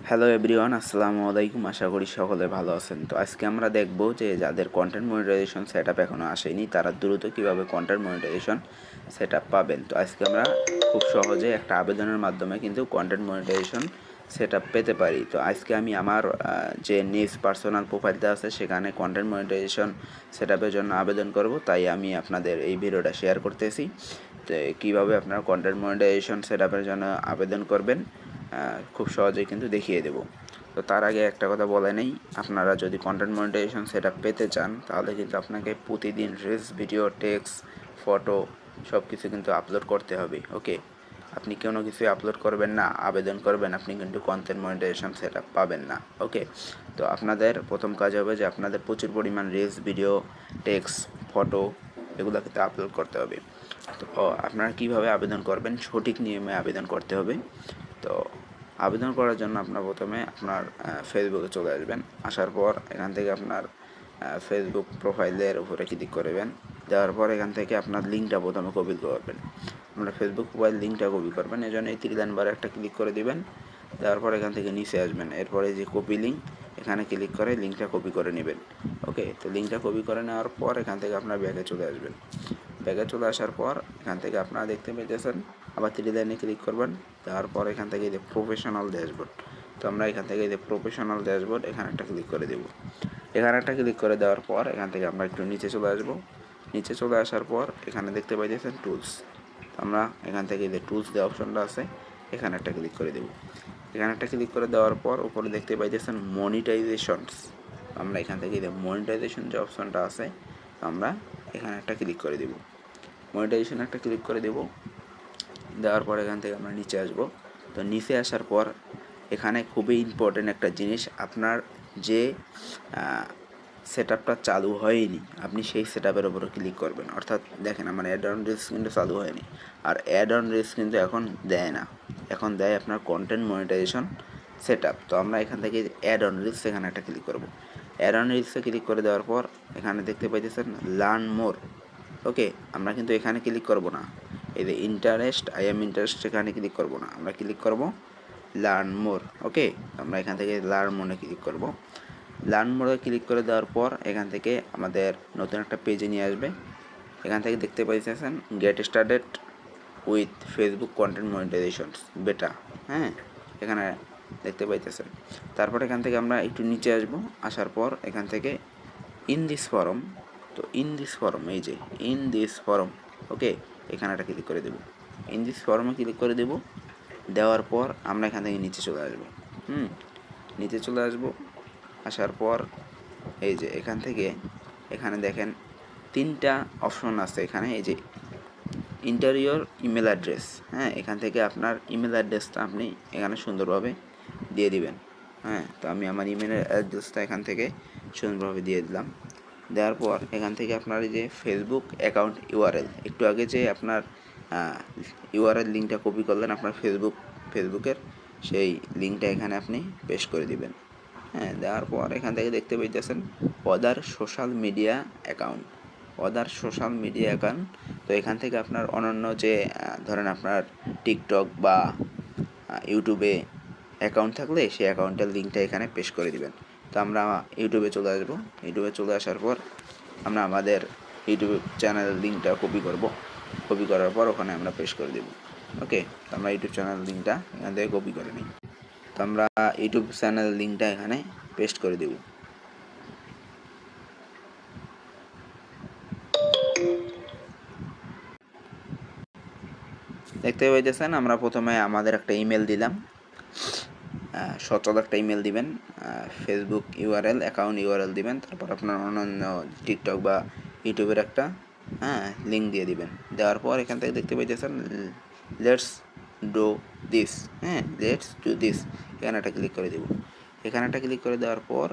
Hello everyone, আসসালামু আলাইকুম। আশা করি সকলে ভালো আছেন। তো আজকে আমরা দেখব যে যাদের কন্টেন্ট মনিটাইজেশন সেটআপ এখনও আসেনি তারা দ্রুত কিভাবে কন্টেন্ট মনিটাইজেশন সেটআপ পাবেন। তো আজকে আমরা খুব সহজে একটা আবেদনের মাধ্যমে কিন্তু কন্টেন্ট মনিটাইজেশন সেটআপ পেতে পারি। তো আজকে আমি আমার যে নিজ পার্সোনাল প্রোফাইলটা আছে সেখানে কন্টেন্ট মনিটাইজেশন সেটআপের জন্য আবেদন করব, তাই আমি আপনাদের এই ভিডিওটা শেয়ার করতেছি। তো কীভাবে আপনারা কন্টেন্ট মনিটাইজেশন সেটআপের জন্য আবেদন করবেন খুব সহজেই কিন্তু দেখিয়ে দেব। তো তার আগে একটা কথা বলে নেই, আপনারা যদি কন্টেন্ট মনিটাইজেশন সেটআপ পেতে চান তাহলে কিন্তু আপনাকে প্রতিদিন রিলস, ভিডিও, টেক্সট, ফটো সব কিছু কিন্তু আপলোড করতে হবে। ওকে, আপনি কোনো কিছুই আপলোড করবেন না, আবেদন করবেন, আপনি কিন্তু কন্টেন্ট মনিটাইজেশন সেটআপ পাবেন না। ওকে, তো আপনাদের প্রথম কাজ হবে যে আপনাদের প্রচুর পরিমাণ রিলস, ভিডিও, টেক্সট, ফটো এগুলো কিন্তু আপলোড করতে হবে। তো আপনারা কীভাবে আবেদন করবেন, সঠিক নিয়মে আবেদন করতে হবে। তো আবেদন করার জন্য আপনার প্রথমে আপনার ফেসবুকে চলে আসবেন। আসার পর এখান থেকে আপনার ফেসবুক প্রোফাইলের উপরে ক্লিক করবেন। দেওয়ার পর এখান থেকে আপনার লিঙ্কটা প্রথমে কপি করবেন। আপনার ফেসবুক প্রোফাইল লিঙ্কটা কপি করবেন, এই জন্য এই 3 লাইন বার একটা ক্লিক করে দিবেন। দেওয়ার পর এখান থেকে নিচে আসবেন। এরপরে যে কপি লিঙ্ক, এখানে ক্লিক করে লিঙ্কটা কপি করে নেবেন। ওকে, তো লিঙ্কটা কপি করে নেওয়ার পর এখান থেকে আপনার ব্যাগে চলে আসবেন। ব্যাগে চলে আসার পর এখান থেকে আপনারা দেখতে পেয়েছেন, আবার 3 লাইনে ক্লিক করবেন। দেওয়ার পর এখান থেকে যে প্রফেশনাল ড্যাশবোর্ড, তো আমরা এখান থেকে যে প্রফেশনাল ড্যাশবোর্ড এখানে একটা ক্লিক করে দেব। এখানে একটা ক্লিক করে দেওয়ার পর এখান থেকে আমরা একটু নিচে চলে আসবো। নিচে চলে আসার পর এখানে দেখতে পাইতেছেন টুলস, আমরা এখান থেকে যে টুলস দেওয়া অপশনটা আছে এখানে একটা ক্লিক করে দেব। এখানে একটা ক্লিক করে দেওয়ার পর উপরে দেখতে পাইতেছেন মনিটাইজেশনস, আমরা এখান থেকে যে মনিটাইজেশন যে অপশনটা আছে আমরা এখানে একটা ক্লিক করে দেব। মনিটাইজেশন একটা ক্লিক করে দেব। দেওয়ার পর এখান থেকে আমরা নিচে আসব। তো নিচে আসার পর এখানে খুবই ইম্পর্টেন্ট একটা জিনিস, আপনার যে সেটআপটা চালু হয়নি আপনি সেই সেটআপের উপরে ক্লিক করবেন। অর্থাৎ দেখেন আমার অ্যাড অন রিলস কিন্তু চালু হয়নি, আর অ্যাড অন রিলস কিন্তু এখন দেয় না, এখন দেয় আপনার কন্টেন্ট মনিটাইজেশন সেটআপ। তো আমরা এখান থেকে অ্যাড অন রিলস এখানে একটা ক্লিক করব। অ্যাড অন রিলসে ক্লিক করে দেওয়ার পর এখানে দেখতে পাইতেছেন লার্ন মোর। ওকে, আমরা কিন্তু এখানে ক্লিক করব না, এই যে ইন্টারেস্ট, আই এম ইন্টারেস্ট এখানে ক্লিক করব না, আমরা ক্লিক করব লার্ন মোর। ওকে, আমরা এখান থেকে লার্ন মোরে ক্লিক করব। লার্ন মোরে ক্লিক করে দেওয়ার পর এখান থেকে আমাদের নতুন একটা পেজে নিয়ে আসবে। এখান থেকে দেখতে পাইতেছেন get started with Facebook content monetization beta. হ্যাঁ, এখানে দেখতে পাইতেছেন। তারপর এখান থেকে আমরা একটু নিচে আসব। আসার পর এখান থেকে ইন দিস ফরম, তো ইন দিস ফরম, এই যে ইন দিস ফরম, ওকে, এখানে একটা ক্লিক করে দেব। ইন দিস ফরমে ক্লিক করে দেব। দেওয়ার পর আমরা এখান থেকে নিচে চলে আসব। নিচে চলে আসব। আসার পর এই যে এখান থেকে এখানে দেখেন 3টা অপশন আছে এখানে, এই যে ইন্টারিয়র ইমেল অ্যাড্রেস। হ্যাঁ, এখান থেকে আপনার ইমেল অ্যাড্রেসটা আপনি এখানে সুন্দরভাবে দিয়ে দিবেন। হ্যাঁ, তো আমি আমার ইমেল অ্যাড্রেসটা এখান থেকে সুন্দরভাবে দিয়ে দিলাম। দেওয়ার পর এখান থেকে আপনার এই যে ফেসবুক অ্যাকাউন্ট ইউআরএল, একটু আগে যে আপনার ইউআরএল লিঙ্কটা কপি করলেন আপনার ফেসবুকের, সেই লিঙ্কটা এখানে আপনি পেস্ট করে দিবেন। হ্যাঁ, দেওয়ার পর এখান থেকে দেখতে পাইতেছেন other social media account, other social media account. তো এখান থেকে আপনার অন্যান্য যে ধরেন আপনার টিকটক বা ইউটিউবে অ্যাকাউন্ট থাকলে সেই অ্যাকাউন্টের লিঙ্কটা এখানে পেস্ট করে দিবেন। তো আমরা ইউটিউবে চলে আসবো। ইউটিউবে চলে আসার পর আমরা আমাদের ইউটিউব চ্যানেলের লিঙ্কটা কপি করব। কপি করার পর ওখানে আমরা পেস্ট করে দেব। ওকে, তো আমরা ইউটিউব চ্যানেল লিঙ্কটা এখান থেকে কপি করে নিই। তো আমরা ইউটিউব চ্যানেল লিঙ্কটা এখানে পেস্ট করে দেব। দেখতে পাইতেছেন আমরা প্রথমে আমাদের একটা ইমেল দিলাম, সচল একটা ইমেল দিবেন, ফেসবুক ইউআরএল অ্যাকাউন্ট ইউআরএল দিবেন, তারপর আপনার অন্যান্য টিকটক বা ইউটিউবের একটা লিঙ্ক দিয়ে দিবেন। দেওয়ার পর এখান থেকে দেখতে পাইতেছেন লেটস ডু দিস। হ্যাঁ, লেটস ডু দিস, এখানে একটা ক্লিক করে দেব। এখানে একটা ক্লিক করে দেওয়ার পর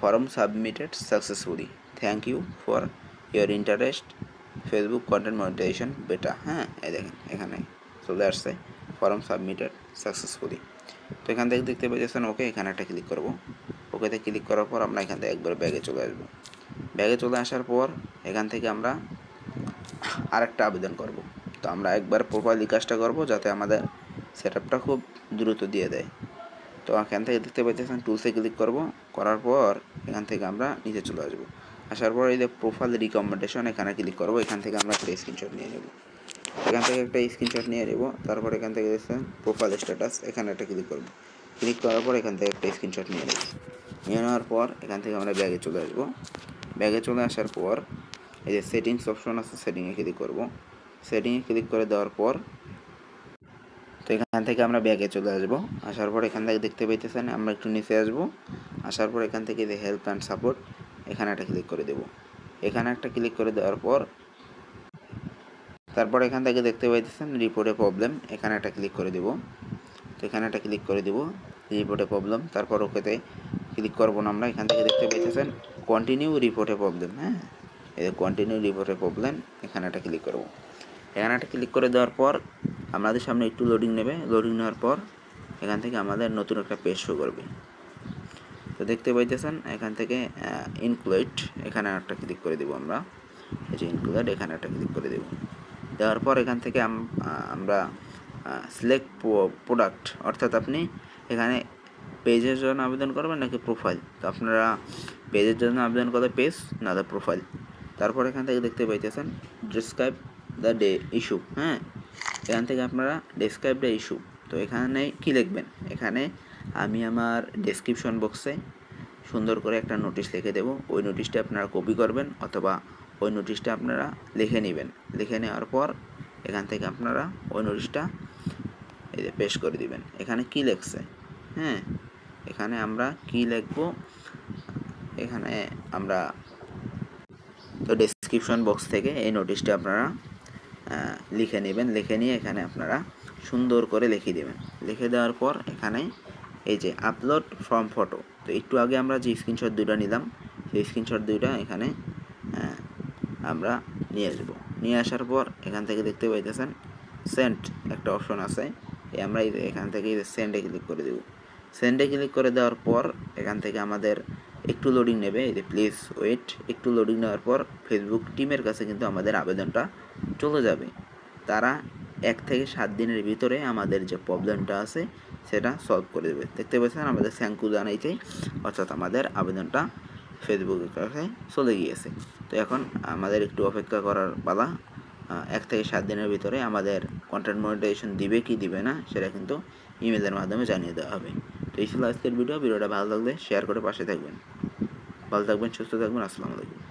form submitted successfully, thank you for your interest Facebook content monetization beta. হ্যাঁ, এই দেখেন এখানে চলে আসছে ফর্ম সাবমিটেড সাকসেসফুলি। তো এখান থেকে দেখতে পাচ্ছেন ওকে, এখানে একটা ক্লিক করব। ওকেতে ক্লিক করার পর আমরা এখান থেকে একবার ব্যাগে চলে আসবো। ব্যাগে চলে আসার পর এখান থেকে আমরা আরেকটা আবেদন করব। তো আমরা একবার প্রোফাইল কাজটা করব যাতে আমাদের সেটআপটা খুব দ্রুত দিয়ে দেয়। তো এখান থেকে দেখতে পাচ্ছেন টুলসে ক্লিক করব, করার পর এখান থেকে আমরা নিচে চলে আসবো। আসার পর এই যে প্রোফাইল রিকমেন্ডেশন এখানে ক্লিক করব। এখান থেকে আমরা একটা স্ক্রিনশট নিয়ে নেব। এখান থেকে একটা স্ক্রিনশট নিয়ে নেব। তারপর এখান থেকে দেখছেন প্রোফাইল স্ট্যাটাস, এখানে একটা ক্লিক করব। ক্লিক করার পর এখান থেকে একটা স্ক্রিনশট নিয়ে নেব। নিয়ে নেওয়ার পর এখান থেকে আমরা ব্যাগে চলে আসবো। ব্যাগে চলে আসার পর এই যে সেটিংস অপশন আছে, সেটিংয়ে ক্লিক করব। সেটিংয়ে ক্লিক করে দেওয়ার পর তো এখান থেকে আমরা ব্যাগে চলে আসবো। আসার পর এখান থেকে দেখতে পাইতেছেন আমরা একটু নিচে আসবো। আসার পর এখান থেকে যে হেল্প অ্যান্ড সাপোর্ট এখানে একটা ক্লিক করে দেব। এখানে একটা ক্লিক করে দেওয়ার পর তারপর এখান থেকে দেখতে পাইতেছেন রিপোর্টে প্রবলেম, এখানে একটা ক্লিক করে দেব। তো এখানে একটা ক্লিক করে দেব রিপোর্টে প্রবলেম। তারপর ওকেতে ক্লিক করবো না আমরা। এখান থেকে দেখতে পাইতেছেন কন্টিনিউ রিপোর্টে প্রবলেম। হ্যাঁ, এই কন্টিনিউ রিপোর্টে প্রবলেম, এখানে একটা ক্লিক করব। এখানে একটা ক্লিক করে দেওয়ার পর আমাদের সামনে একটু লোডিং নেবে। লোডিং নেওয়ার পর এখান থেকে আমাদের নতুন একটা পেজ শো করবে। তো দেখতে পাইতেছেন এখান থেকে ইনক্লুড, এখানে একটা ক্লিক করে দেবো আমরা। এই যে ইনক্লুড, এখানে একটা ক্লিক করে দেবো। দেওয়ার পর এখান থেকে আমরা সিলেক্ট প্রোডাক্ট, অর্থাৎ আপনি এখানে পেজের জন্য আবেদন করবেন নাকি প্রোফাইল। তো আপনারা পেজের জন্য আবেদন করলে পেজ, না দা প্রোফাইল। তারপর এখান থেকে দেখতে পাইতেছেন ডিসক্রাইব দ্য ডে ইস্যু। হ্যাঁ, এখান থেকে আপনারা ডিসক্রাইব দ্য ইস্যু, তো এখানে কি লিখবেন, এখানে আমি আমার ডেসক্রিপশন বক্সে সুন্দর করে একটা নোটিশ লিখে দেব। ওই নোটিশটা আপনারা কপি করবেন অথবা ওই নোটিশটা আপনারা লিখে নেবেন। লিখে নেওয়ার পর এখান থেকে আপনারা ওই নোটিশটা এই যে পেস্ট করে দিবেন। এখানে কি লিখছে, হ্যাঁ, এখানে আমরা কি লিখব, এখানে আমরা তো ডেসক্রিপশন বক্স থেকে এই নোটিশটা আপনারা লিখে নেবেন। লিখে নিয়ে এখানে আপনারা সুন্দর করে লিখে দেবেন। লিখে দেওয়ার পর এখানে এই যে আপলোড ফ্রম ফটো, তো একটু আগে আমরা যে স্ক্রিনশট দুটো নিলাম সেই স্ক্রিনশট দুটো এখানে আমরা নিয়ে আসবো। নিয়ে আসার পর এখান থেকে দেখতে পাইতেছেন সেন্ড একটা অপশন আছে, আমরা এখান থেকে সেন্ডে ক্লিক করে দেব। সেন্ডে ক্লিক করে দেওয়ার পর এখান থেকে আমাদের একটু লোডিং নেবে। এই যে প্লিজ ওয়েট, একটু লোডিং নেওয়ার পর ফেসবুক টিমের কাছে কিন্তু আমাদের আবেদনটা চলে যাবে। তারা 1 থেকে 7 দিনের ভিতরে আমাদের যে প্রবলেমটা আছে সেটা সলভ করে দেবে। দেখতে পাচ্ছেন আমাদের থ্যাঙ্ক ইউ জানাইছে, অর্থাৎ আমাদের আবেদনটা ফেসবুকের কাছে চলে গিয়েছে। তো এখন আমাদের একটু অপেক্ষা করার পালা। 1 থেকে 7 দিনের ভিতরে আমাদের কন্টেন্ট মনিটাইজেশন দিবে কি দিবে না সেটা কিন্তু ইমেলের মাধ্যমে জানিয়ে দেওয়া হবে। তো এই ছিল আজকের ভিডিওটা ভালো লাগলে শেয়ার করে পাশে থাকবেন। ভালো থাকবেন, সুস্থ থাকবেন। আসসালামু আলাইকুম।